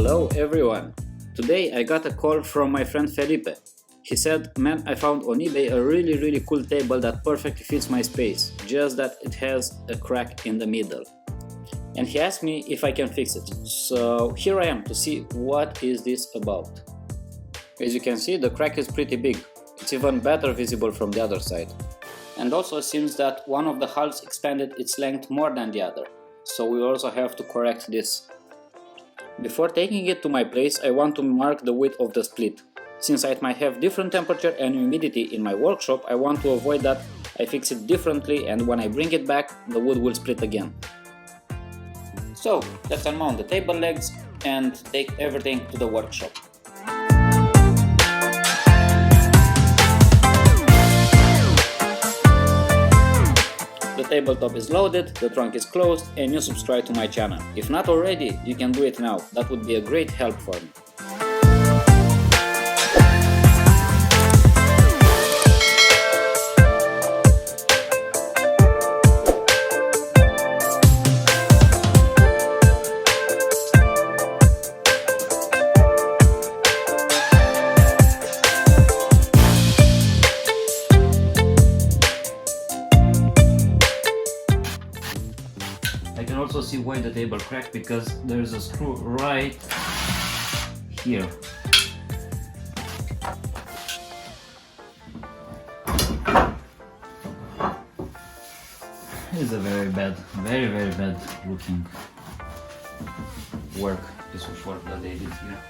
Hello everyone! Today I got a call from my friend Felipe. He said, man, I found on eBay a really cool table that perfectly fits my space, just that it has a crack in the middle. And he asked me if I can fix it. So here I am to see what is this about. As you can see, the crack is pretty big. It's even better visible from the other side. And also seems that one of the hulls expanded its length more than the other. So we also have to correct this. Before taking it to my place, I want to mark the width of the split. Since it might have different temperature and humidity in my workshop, I want to avoid that. I fix it differently, and when I bring it back, the wood will split again. So let's unmount the table legs and take everything to the workshop. The tabletop is loaded, the trunk is closed, and you subscribe to my channel. If not already, you can do it now. That would be a great help for me. I can also see why the table cracked, because there's a screw right here. It's a very bad looking work, piece of work that they did here.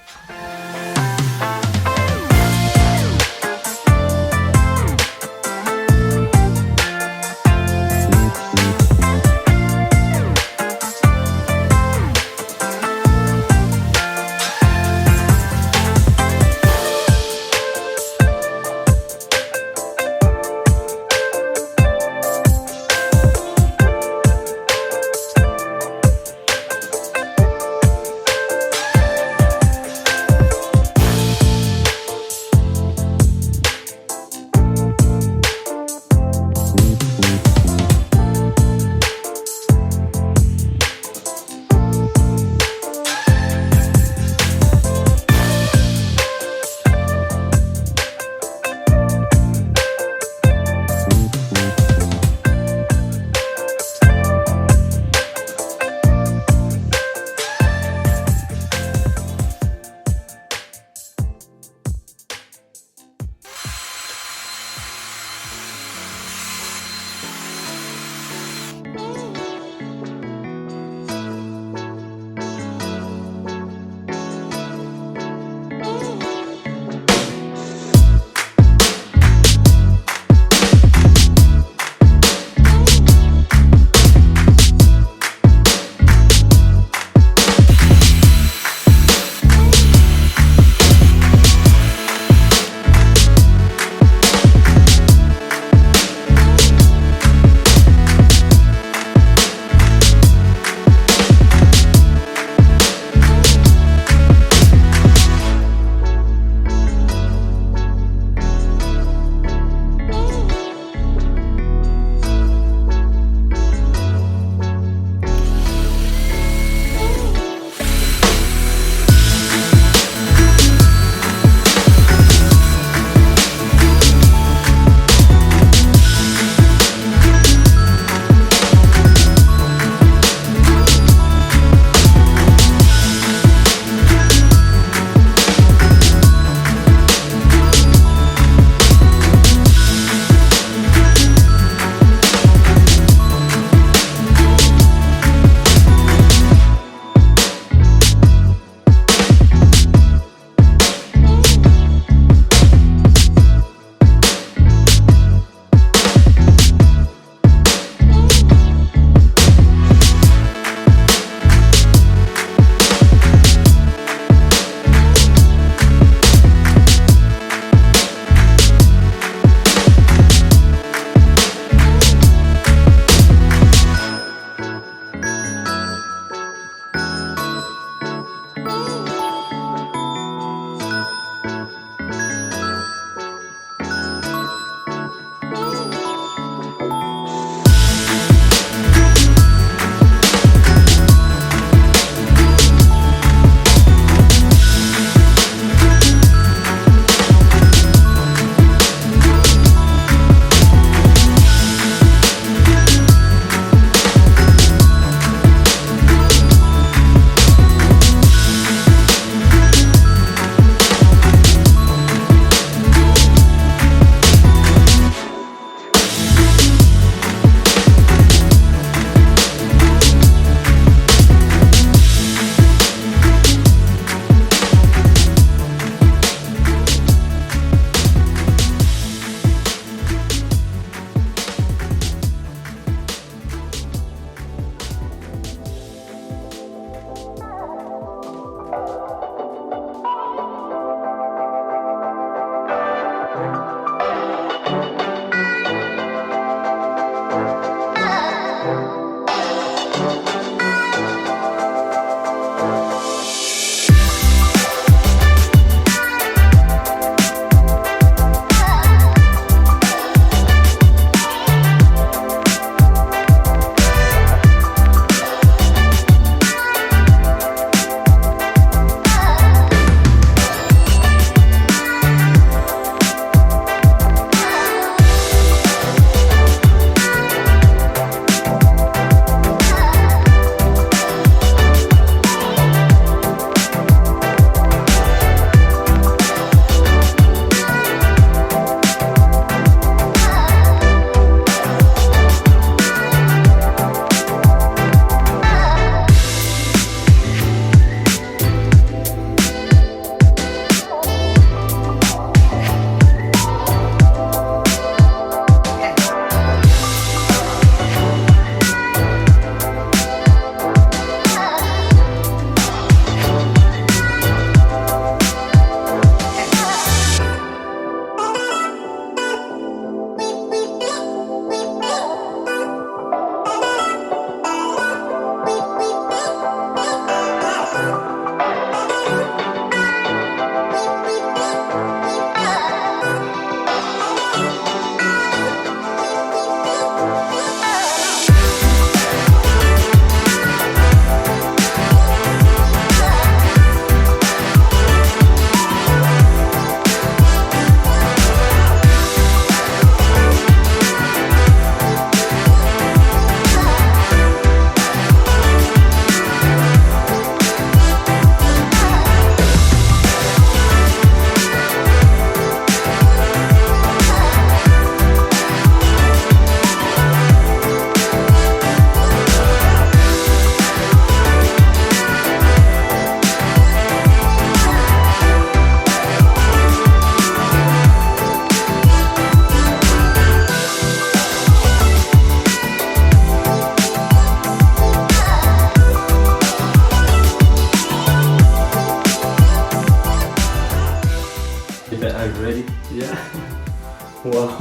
Wow.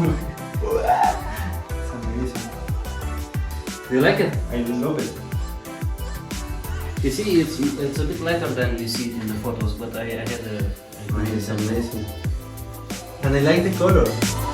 It's amazing. Do you like it? I love it. You see, it's a bit lighter than you see it in the photos, but I had a It's amazing. And I like the color.